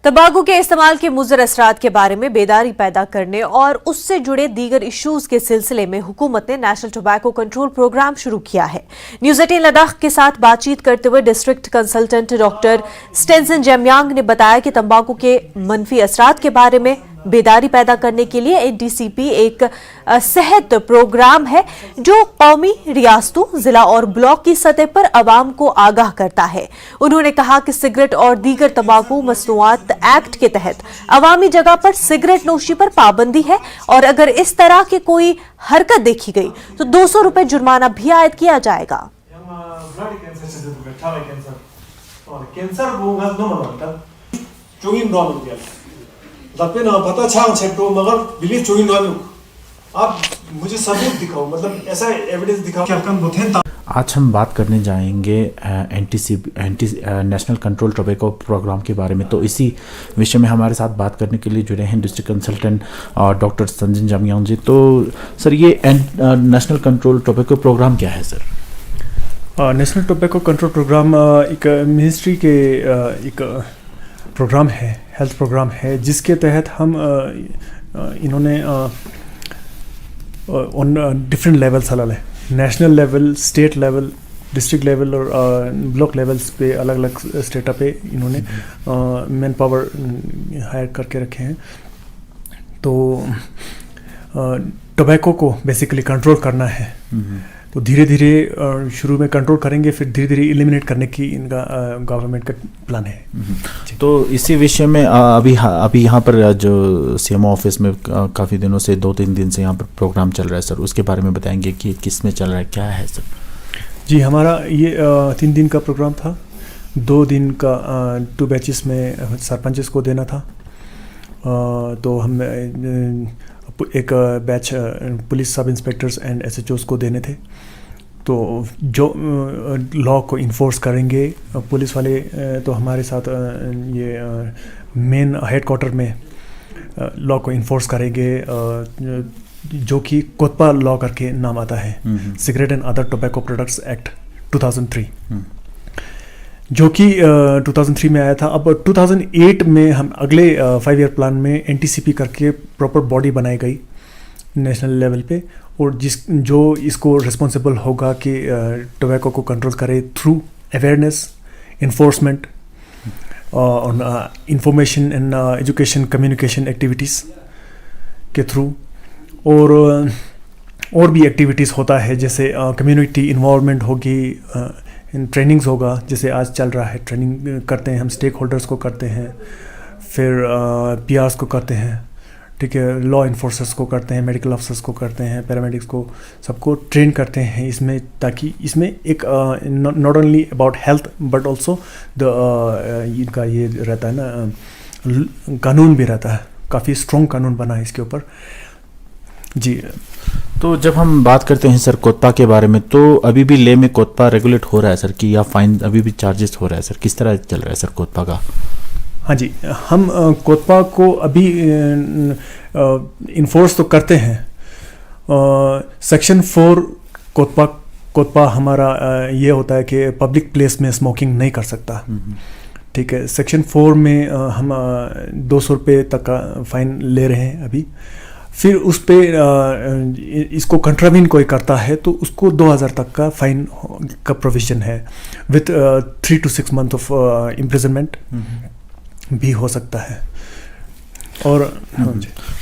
तंबाकू के इस्तेमाल के मुज़र असरात के बारे में बेदारी पैदा करने और उससे जुड़े दीगर इश्यूज के सिलसिले में हुकूमत ने नेशनल टोबैको कंट्रोल प्रोग्राम शुरू किया है। न्यूज़ 18 लद्दाख के साथ बातचीत करते हुए district consultant doctor Stanzin Jamyang ने बताया कि तंबाकू के मनफी असरात के बारे में बेदारी पैदा करने के लिए एनटीसीपी एक सेहत प्रोग्राम है जो कौमी, रियासतों, जिला और ब्लॉक की सतह पर अवाम को आगाह करता है। उन्होंने कहा कि सिगरेट और दीगर तंबाकू मसनूआत एक्ट के तहत अवामी जगह पर सिगरेट नोशी पर पाबंदी है और अगर इस तरह की कोई हरकत देखी गई तो 200 रुपए जुर्माना भी आयद किया जाएगा। दपे ना पता छांग छेटो मगर बिलीव चोइन ना आप मुझे सबूत दिखाओ, मतलब ऐसा एविडेंस दिखाओ कि आपका बुथेन। आज हम बात करने जाएंगे नेशनल कंट्रोल टोबैको प्रोग्राम के बारे में। तो इसी विषय में हमारे साथ बात करने के लिए जुड़े हैं district consultant doctor Stanzin Jamyang ji. तो सर, ये नेशनल कंट्रोल टोबैको प्रोग्राम क्या है sir? National tobacco control programme एक मिनिस्ट्री के एक प्रोग्राम है, हेल्थ प्रोग्राम है, जिसके तहत हम इन्होंने ऑन डिफरेंट लेवल्स हलाल है, national level, state level, district level और ब्लॉक लेवल्स पे अलग अलग स्टेटा पे इन्होंने मैन पावर हायर करके रखे हैं। तो टोबैको को बेसिकली कंट्रोल करना है, तो धीरे धीरे शुरू में कंट्रोल करेंगे, फिर धीरे धीरे एलिमिनेट करने की इनका गवर्नमेंट का प्लान है। तो इसी विषय में अभी यहाँ पर जो सीएमओ ऑफिस में काफ़ी दिनों से 2-3 दिन से यहाँ पर प्रोग्राम चल रहा है सर, उसके बारे में बताएंगे कि किस में चल रहा है, क्या है सर? जी, हमारा ये 3 दिन का प्रोग्राम था। 2 दिन का 2 बैचेस में सरपंचेस को देना था। तो हम एक बैच पुलिस सब इंस्पेक्टर्स एंड एसएचओस को देने थे। तो जो लॉ को इन्फोर्स करेंगे पुलिस वाले, तो हमारे साथ ये मेन हेडक्वार्टर में लॉ को इन्फोर्स करेंगे, जो कि कोतपा लॉ करके नाम आता है, cigarette and other tobacco products act 2003, जो कि 2003 में आया था। अब 2008 में हम अगले 5 ईयर प्लान में एनटीसीपी करके प्रॉपर बॉडी बनाई गई नेशनल लेवल पे, और जो इसको रिस्पॉन्सिबल होगा कि टोबैको को कंट्रोल करे through awareness, enforcement, information and education communication activities के थ्रू, और भी एक्टिविटीज़ होता है, जैसे कम्युनिटी इन्वॉल्वमेंट होगी, ट्रेनिंग्स होगा, जैसे आज चल रहा है, ट्रेनिंग करते हैं हम, स्टेक होल्डर्स को करते हैं, फिर पीआरस को करते हैं, ठीक है, लॉ इन्फोर्सर्स को करते हैं, मेडिकल ऑफिसर्स को करते हैं, पैरामेडिक्स को, सबको ट्रेन करते हैं इसमें, ताकि इसमें एक not only about health but also इनका ये रहता है ना, कानून भी रहता है, काफ़ी स्ट्रॉन्ग कानून बना है इसके ऊपर। जी, तो जब हम बात करते हैं सर कोतपा के बारे में, तो अभी भी ले में कोतपा रेगुलेट हो रहा है सर, कि या फाइन अभी भी चार्जेस हो रहा है सर? किस तरह चल रहा है सर कोतपा का? हाँ जी, हम कोतपा को अभी इन्फोर्स तो करते हैं। सेक्शन 4 कोतपा हमारा ये होता है कि पब्लिक प्लेस में स्मोकिंग नहीं कर सकता, ठीक है। सेक्शन 4 में हम 200 रुपये तक का फाइन ले रहे हैं अभी। फिर उस पर इसको कंट्रावीन कोई करता है तो उसको 2000 तक का फाइन का प्रोविजन है, with 3 to 6 month of imprisonment भी हो सकता है। और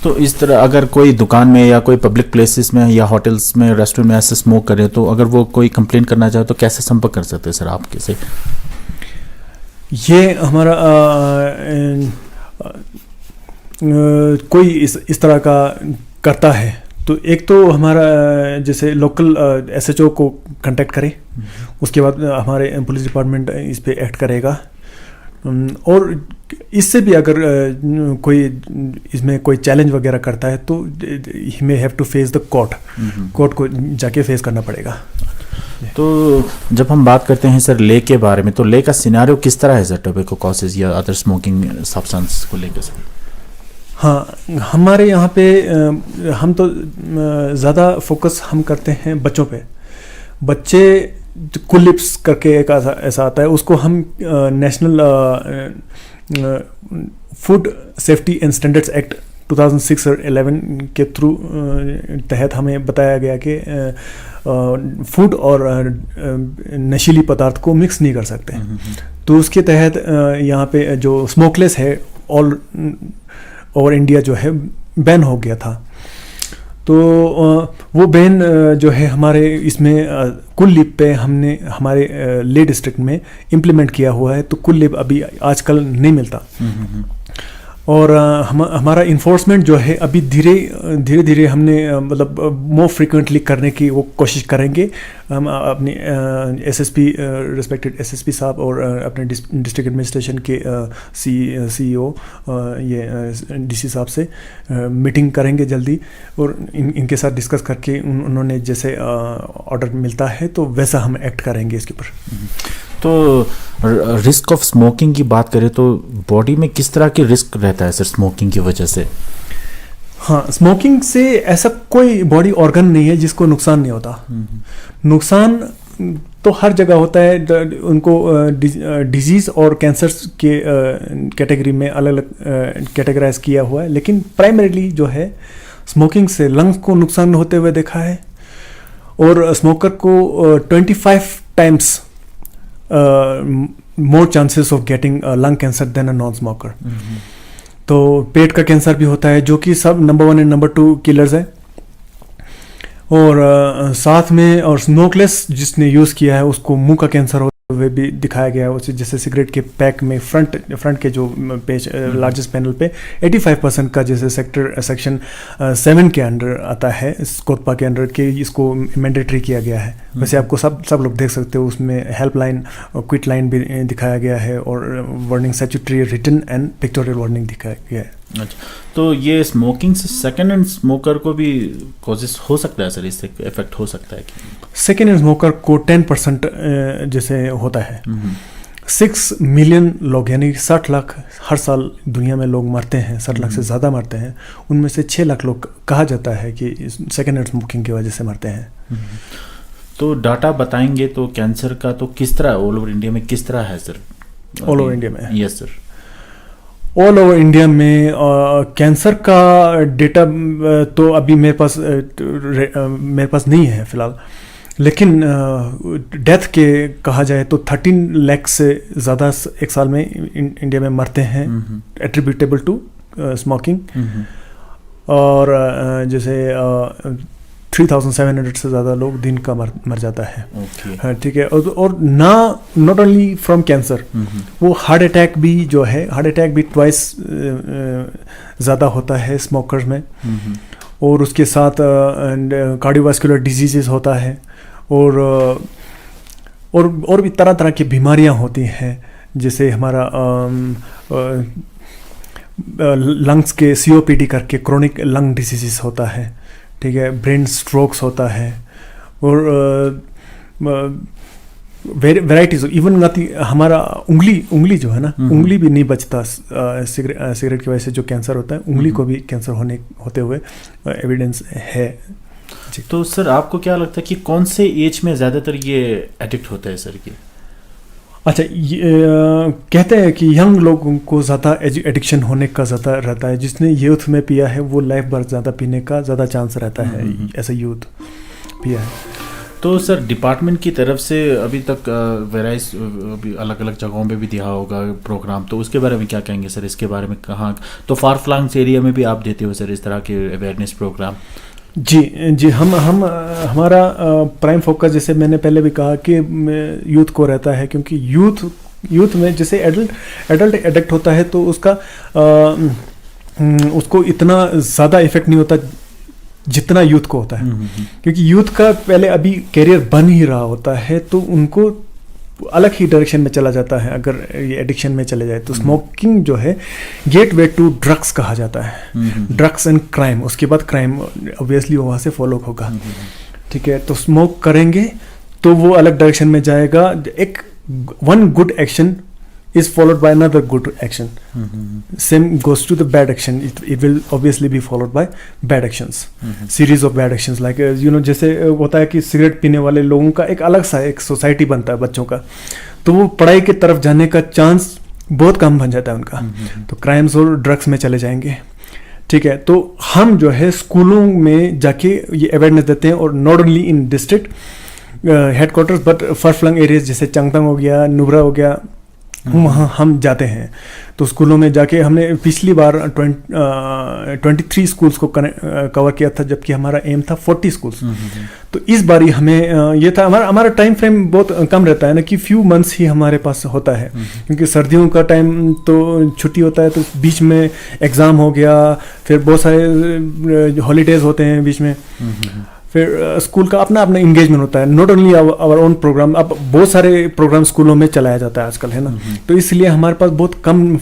तो इस तरह अगर कोई दुकान में या कोई पब्लिक प्लेसेस में या होटल्स में, रेस्टोरेंट में ऐसे स्मोक करे, तो अगर वो कोई कंप्लेंट करना चाहे तो कैसे संपर्क कर सकते हैं सर आपके से? ये हमारा कोई इस तरह का करता है तो एक तो हमारा जैसे लोकल एसएचओ को कांटेक्ट करें, उसके बाद हमारे पुलिस डिपार्टमेंट इस पे एक्ट करेगा। और इससे भी अगर कोई इसमें कोई चैलेंज वगैरह करता है तो ही may have to face the court को जाके फेस करना पड़ेगा। तो जब हम बात करते हैं सर ले के बारे में, तो ले का सिनेरियो किस तरह है सर टोबैको कॉसेज या अदर स्मोकिंग सब्सटेंस को लेकर सर? हाँ, हमारे यहाँ पे हम तो ज़्यादा फोकस हम करते हैं बच्चों पे। बच्चे कुलिप्स करके एक ऐसा आता है, उसको हम national food safety and standards act 2006 और 11 के थ्रू तहत हमें बताया गया कि फूड और नशीली पदार्थ को मिक्स नहीं कर सकते। तो उसके तहत यहाँ पे जो स्मोकलेस है ऑल ओवर इंडिया जो है बैन हो गया था। तो वो बैन जो है हमारे इसमें कुल्लिप पे हमने हमारे ले डिस्ट्रिक्ट में इम्प्लीमेंट किया हुआ है। तो कुल्लिप अभी आजकल नहीं मिलता और हमारा इन्फोर्समेंट जो है अभी धीरे धीरे हमने मतलब मोर फ्रिक्वेंटली करने की वो कोशिश करेंगे। हम अपने एसएसपी रिस्पेक्टेड एसएसपी साहब और अपने डिस्ट्रिक्ट एडमिनिस्ट्रेशन के सीईओ ये डीसी साहब से मीटिंग करेंगे जल्दी और इनके साथ डिस्कस करके उन्होंने जैसे ऑर्डर मिलता है तो वैसा हम एक्ट करेंगे इसके ऊपर। तो रिस्क ऑफ स्मोकिंग की बात करें तो बॉडी में किस तरह के रिस्क रहता है सर स्मोकिंग की वजह से? हाँ, स्मोकिंग से ऐसा कोई बॉडी ऑर्गन नहीं है जिसको नुकसान नहीं होता। नुकसान तो हर जगह होता है। उनको डिजीज़ और कैंसर्स के कैटेगरी में अलग अलग कैटेगराइज किया हुआ है, लेकिन प्राइमरीली जो है स्मोकिंग से लंग्स को नुकसान होते हुए देखा है और स्मोकर को 25 times more chances of getting lung cancer than a non smoker. तो पेट का कैंसर भी होता है जो कि सब नंबर 1 एंड नंबर 2 किलर्स है। और साथ में और स्मोकलेस जिसने यूज़ किया है उसको मुंह का कैंसर होते हुए भी दिखाया गया है। उसे जैसे सिगरेट के पैक में फ्रंट के जो पेज लार्जेस्ट पैनल पे 85% का जैसे सेक्शन 7 के अंडर आता है, कोटपा के अंडर के इसको मैंडेटरी किया गया है। वैसे आपको सब लोग देख सकते हो, उसमें हेल्पलाइन और क्विट लाइन भी दिखाया गया है और warning statutory written and pictorial warning दिखाया गया है। अच्छा, तो ये स्मोकिंग से सेकेंड हैंड स्मोकर को भी कॉजेस हो सकता है सर, इससे इफेक्ट हो सकता है कि? सेकेंड हैंड स्मोकर को 10% जैसे होता है। 6 मिलियन लोग यानी 60 लाख हर साल दुनिया में लोग मरते हैं, 60 लाख से ज़्यादा मरते हैं। उनमें से 6 लाख लोग कहा जाता है कि सेकेंड हैंड स्मोकिंग की वजह से मरते हैं। तो डाटा बताएंगे तो कैंसर का तो किस तरह ऑल ओवर इंडिया में किस तरह है सर? ऑल ओवर इंडिया में? Yes sir, all over India में कैंसर का डेटा तो अभी मेरे पास नहीं है फ़िलहाल, लेकिन डेथ के कहा जाए तो 13 लाख से ज़्यादा एक साल में इंडिया में मरते हैं एट्रीब्यूटेबल टू स्मोकिंग। और जैसे 3700 से ज़्यादा लोग दिन का मर जाता है। हाँ, ठीक है। और नॉट ओनली फ्रॉम कैंसर, वो हार्ट अटैक भी जो है, हार्ट अटैक भी ट्वाइस ज़्यादा होता है स्मोकर्स में। और उसके साथ कार्डियोवास्कुलर डिजीज़ होता है और भी तरह तरह की बीमारियां होती हैं। जैसे हमारा लंग्स के COPD करके क्रोनिक लंग डिजीज़ होता है, ठीक है। ब्रेन स्ट्रोक्स होता है और वेराइटीज इवन हमारा उंगली जो है ना, उंगली भी नहीं बचता सिगरेट की वजह से जो कैंसर होता है, उंगली को भी कैंसर होते हुए एविडेंस है। तो सर आपको क्या लगता है कि कौन से एज में ज़्यादातर ये एडिक्ट होता है सर? की अच्छा, कहते हैं कि यंग लोगों को ज़्यादा एडिक्शन होने का ज़्यादा रहता है। जिसने यूथ में पिया है वो लाइफ भर ज़्यादा पीने का ज़्यादा चांस रहता है, ऐसा यूथ पिया है। तो सर डिपार्टमेंट की तरफ से अभी तक वेराइज अलग अलग जगहों पे भी दिया होगा प्रोग्राम, तो उसके बारे में क्या कहेंगे सर? इसके बारे में कहाँ तो फार फ्लंग्स एरिया में भी आप देते हो सर इस तरह के अवेयरनेस प्रोग्राम? जी हम हमारा प्राइम फोकस जैसे मैंने पहले भी कहा कि यूथ को रहता है, क्योंकि यूथ में जैसे एडल्ट एडिक्ट होता है तो उसको इतना ज़्यादा इफेक्ट नहीं होता जितना यूथ को होता है। क्योंकि यूथ का पहले अभी कैरियर बन ही रहा होता है तो उनको अलग ही डायरेक्शन में चला जाता है अगर ये एडिक्शन में चले जाए तो। स्मोकिंग जो है गेटवे टू ड्रग्स कहा जाता है, ड्रग्स एंड क्राइम। उसके बाद क्राइम ऑब्वियसली वहाँ से फॉलो होगा, ठीक है। तो स्मोक करेंगे तो वो अलग डायरेक्शन में जाएगा। एक one good action is followed by another good action. Same goes to the bad action. It will obviously be followed by bad actions. Series of bad actions like जैसे होता है कि सिगरेट पीने वाले लोगों का एक अलग सा एक सोसाइटी बनता है बच्चों का, तो वो पढ़ाई की तरफ जाने का चांस बहुत कम बन जाता है उनका, तो क्राइम्स और ड्रग्स में चले जाएंगे। ठीक है, तो हम जो है स्कूलों में जाके ये अवेयरनेस देते हैं, और not only in district headquarters but far flung areas जैसे चंगतंग हो गया, नुब्रा हो गया, वहाँ हम जाते हैं। तो स्कूलों में जाके हमने पिछली बार 23 स्कूल्स को कवर किया था, जबकि हमारा एम था 40 स्कूल्स। तो इस बारी हमें ये था, हमारा टाइम फ्रेम बहुत कम रहता है ना, कि फ्यू मंथ्स ही हमारे पास होता है, क्योंकि सर्दियों का टाइम तो छुट्टी होता है, तो बीच में एग्ज़ाम हो गया, फिर बहुत सारे हॉलीडेज होते हैं बीच में, फिर स्कूल का अपना अपना इंगेजमेंट होता है, not only our own programme. अब बहुत सारे प्रोग्राम स्कूलों में चलाया जाता है आजकल, है ना, तो इसलिए हमारे पास बहुत कम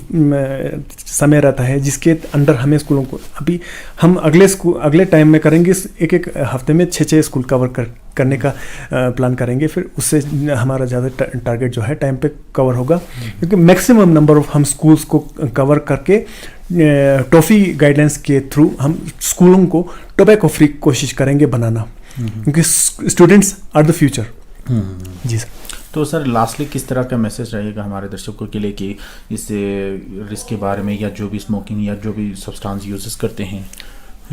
समय रहता है जिसके अंदर हमें स्कूलों को, अभी हम अगले टाइम में करेंगे, एक हफ्ते में 6 स्कूल कवर करने का प्लान करेंगे, फिर उससे हमारा ज़्यादा टारगेट जो है टाइम पे कवर होगा, क्योंकि मैक्सिमम नंबर ऑफ हम स्कूल्स को कवर करके टॉफ़ी गाइडलाइंस के थ्रू हम स्कूलों को टोबैको फ्री कोशिश करेंगे बनाना, क्योंकि स्टूडेंट्स आर द फ्यूचर। जी सर। तो सर लास्टली किस तरह का मैसेज रहेगा हमारे दर्शकों के लिए कि इससे रिस्क के बारे में, या जो भी स्मोकिंग या जो भी सब्सटेंस यूजेस करते हैं?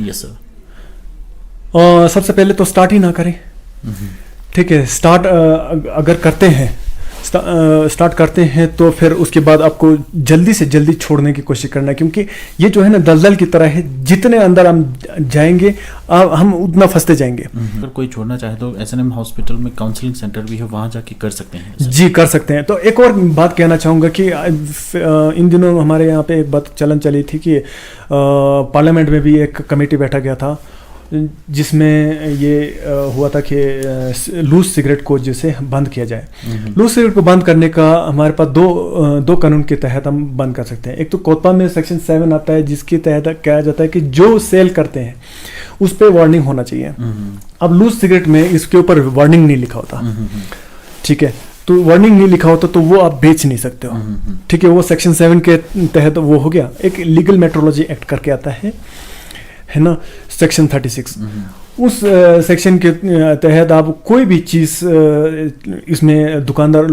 Yes sir. सबसे पहले तो स्टार्ट ही ना करें। ठीक है, स्टार्ट अगर करते हैं, स्टार्ट करते हैं तो फिर उसके बाद आपको जल्दी से जल्दी छोड़ने की कोशिश करना है, क्योंकि ये जो है ना दलदल की तरह है, जितने अंदर हम जाएंगे हम उतना फंसते जाएंगे। अगर कोई छोड़ना चाहे तो एसएनएम हॉस्पिटल में काउंसलिंग सेंटर भी है, वहाँ जाके कर सकते हैं? जी कर सकते हैं। तो एक और बात कहना चाहूँगा कि इन दिनों हमारे यहाँ पे एक बात चलन चली थी कि पार्लियामेंट में भी एक कमेटी बैठा गया था, जिसमें ये हुआ था कि लूज सिगरेट को जैसे बंद किया जाए। लूज सिगरेट को बंद करने का हमारे पास दो कानून के तहत हम बंद कर सकते हैं। एक तो कोतपा में सेक्शन 7 आता है, जिसके तहत कहा जाता है कि जो सेल करते हैं उस पर वार्निंग होना चाहिए। अब लूज सिगरेट में इसके ऊपर वार्निंग नहीं लिखा होता, ठीक है, तो वार्निंग नहीं लिखा होता तो वो आप बेच नहीं सकते हो, ठीक है, वो सेक्शन 7 के तहत वो हो गया। एक लीगल मेट्रोलॉजी एक्ट करके आता है ना, सेक्शन 36, उस सेक्शन के तहत आप कोई भी चीज़ इसमें दुकानदार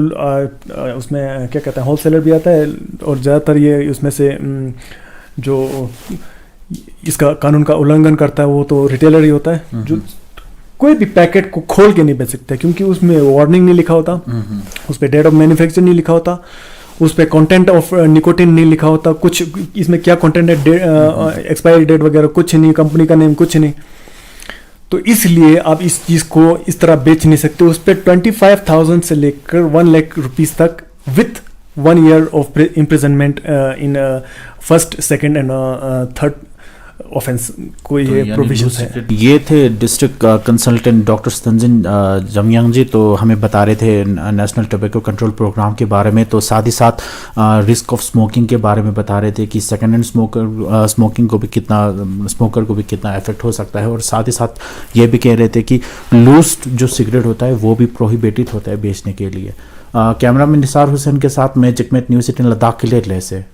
उसमें क्या कहते हैं, होलसेलर भी आता है, और ज़्यादातर ये उसमें से जो इसका कानून का उल्लंघन करता है वो तो रिटेलर ही होता है, जो कोई भी पैकेट को खोल के नहीं बेच सकता, क्योंकि उसमें वार्निंग नहीं लिखा होता, उस पर डेट ऑफ मैन्युफैक्चर नहीं लिखा होता, उस पर कंटेंट ऑफ निकोटिन नहीं लिखा होता, कुछ इसमें क्या कंटेंट है, एक्सपायरी डेट वगैरह कुछ नहीं, कंपनी का नेम कुछ नहीं। तो इसलिए आप इस चीज़ को इस तरह बेच नहीं सकते। उस पर 25,000 से लेकर 1 लाख रुपीज़ तक with 1 year of imprisonment in first, second and third offence को ये प्रोविजन है। ये थे district consultant doctor Sanjan Jamyang ji, तो हमें बता रहे थे नेशनल टोबैको कंट्रोल प्रोग्राम के बारे में, तो साथ ही साथ रिस्क ऑफ स्मोकिंग के बारे में बता रहे थे कि सेकेंड हैंड स्मोकिंग को भी स्मोकर को भी कितना इफेक्ट हो सकता है, और साथ ही साथ ये भी कह रहे थे कि लूज जो सिगरेट होता है वो भी प्रोहिबिटेड होता है बेचने के लिए। कैमरामैन निसार हुसैन के साथ मैं जगमेट न्यूज़ 18 लद्दाख के लिए लेह से।